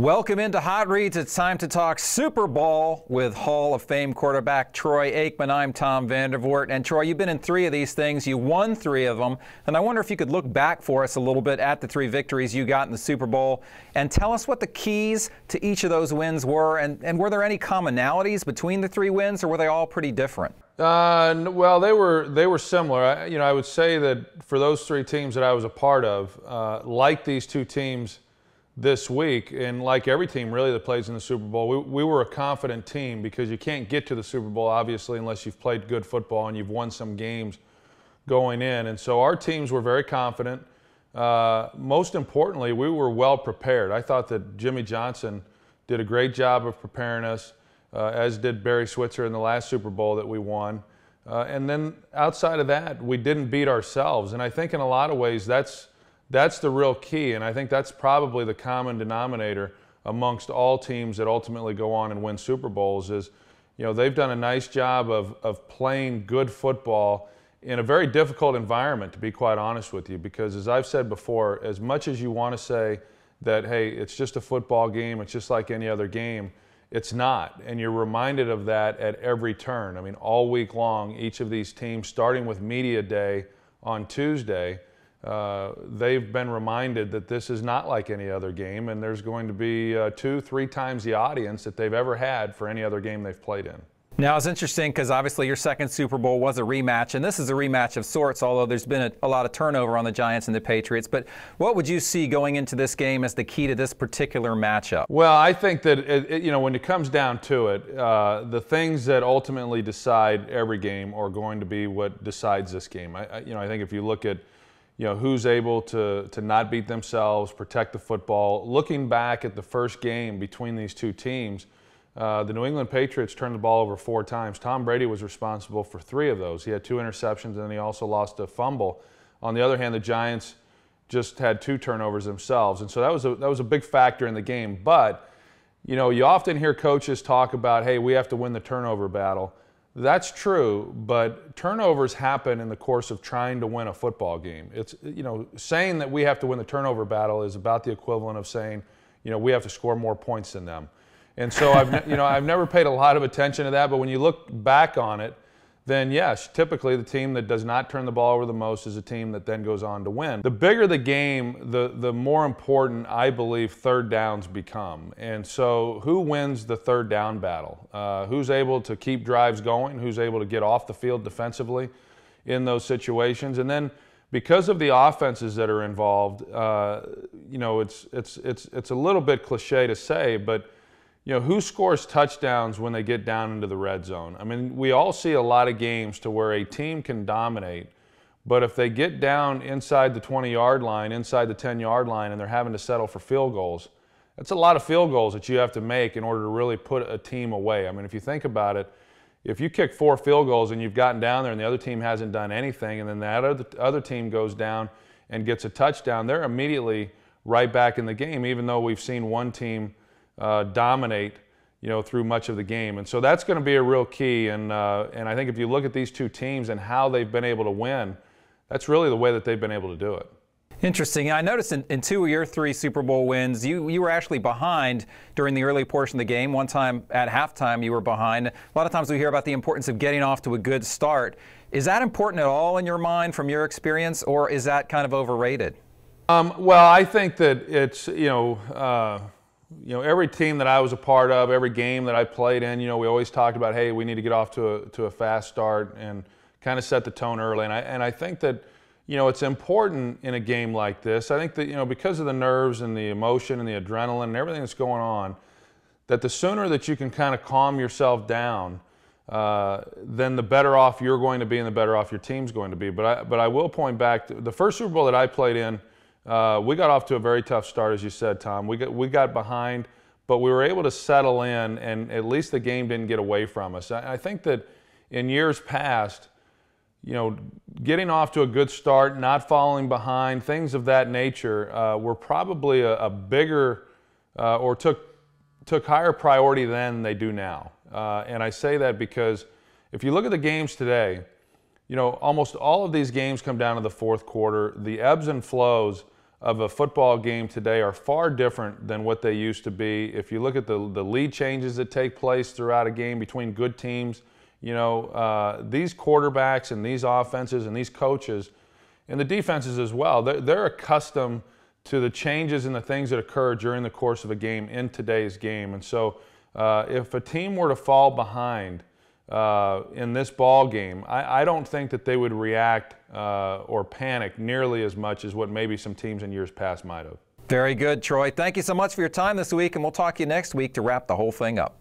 Welcome into Hot Reads. It's time to talk Super Bowl with Hall of Fame quarterback Troy Aikman. I'm Tom Vandervoort. And Troy, you've been in 3 of these things. You won 3 of them. And I wonder if you could look back for us a little bit at the 3 victories you got in the Super Bowl and tell us what the keys to each of those wins were. And were there any commonalities between the 3 wins, or were they all pretty different? Well, they were similar. I would say that for those 3 teams that I was a part of, like these 2 teams this week, and like every team really that plays in the Super Bowl, we were a confident team, because you can't get to the Super Bowl, obviously, unless you've played good football and you've won some games going in. And so our teams were very confident. Most importantly, we were well prepared. I thought that Jimmy Johnson did a great job of preparing us, as did Barry Switzer in the last Super Bowl that we won. And then outside of that, we didn't beat ourselves. And I think in a lot of ways that's the real key, and I think that's probably the common denominator amongst all teams that ultimately go on and win Super Bowls is, they've done a nice job of playing good football in a very difficult environment, to be quite honest with you, because as I've said before, as much as you want to say that, hey, it's just a football game, it's just like any other game, it's not, and you're reminded of that at every turn. I mean, all week long, each of these teams, starting with Media Day on Tuesday, they've been reminded that this is not like any other game, and there's going to be 2-3 times the audience that they've ever had for any other game they've played in. Now, it's interesting because obviously your second Super Bowl was a rematch, and this is a rematch of sorts, although there's been a lot of turnover on the Giants and the Patriots. But what would you see going into this game as the key to this particular matchup? Well, I think that, when it comes down to it, the things that ultimately decide every game are going to be what decides this game. I think if you look at who's able to not beat themselves, protect the football. Looking back at the first game between these 2 teams, the New England Patriots turned the ball over 4 times. Tom Brady was responsible for 3 of those. He had 2 interceptions, and then he also lost a fumble. On the other hand, the Giants just had 2 turnovers themselves, and so that was a big factor in the game. But you often hear coaches talk about, hey, we have to win the turnover battle. That's true, but turnovers happen in the course of trying to win a football game. It's, saying that we have to win the turnover battle is about the equivalent of saying, we have to score more points than them. And so I've never paid a lot of attention to that, but when you look back on it, then yes, typically the team that does not turn the ball over the most is a team that then goes on to win. The bigger the game, the more important, I believe, third downs become. And so who wins the third down battle? Who's able to keep drives going? Who's able to get off the field defensively in those situations? And then because of the offenses that are involved, it's a little bit cliche to say, but who scores touchdowns when they get down into the red zone? I mean, we all see a lot of games to where a team can dominate, but if they get down inside the 20-yard line, inside the 10-yard line, and they're having to settle for field goals, that's a lot of field goals that you have to make in order to really put a team away. I mean, if you think about it, if you kick 4 field goals and you've gotten down there and the other team hasn't done anything, and then that other team goes down and gets a touchdown, they're immediately right back in the game, even though we've seen one team dominate, through much of the game. And so that's going to be a real key. And I think if you look at these 2 teams and how they've been able to win, that's really the way that they've been able to do it. Interesting. I noticed in 2 of your 3 Super Bowl wins, you were actually behind during the early portion of the game. One time at halftime you were behind. A lot of times we hear about the importance of getting off to a good start. Is that important at all in your mind from your experience, or is that kind of overrated? Well, I think that it's, every team that I was a part of, every game that I played in, we always talked about, hey, we need to get off to a fast start and kind of set the tone early. And I think that, it's important in a game like this. I think that, because of the nerves and the emotion and the adrenaline and everything that's going on, that the sooner that you can kind of calm yourself down, then the better off you're going to be and the better off your team's going to be. But I will point back to the first Super Bowl that I played in. We got off to a very tough start, as you said, Tom. We got behind, but we were able to settle in, and at least the game didn't get away from us. I think that in years past, getting off to a good start, not falling behind, things of that nature were probably a bigger or took higher priority than they do now. And I say that because if you look at the games today, almost all of these games come down to the fourth quarter. The ebbs and flows of a football game today are far different than what they used to be. If you look at the lead changes that take place throughout a game between good teams, these quarterbacks and these offenses and these coaches and the defenses as well, they're accustomed to the changes and the things that occur during the course of a game in today's game. And so if a team were to fall behind in this ball game, I don't think that they would react or panic nearly as much as what maybe some teams in years past might have. Very good, Troy. Thank you so much for your time this week, and we'll talk to you next week to wrap the whole thing up.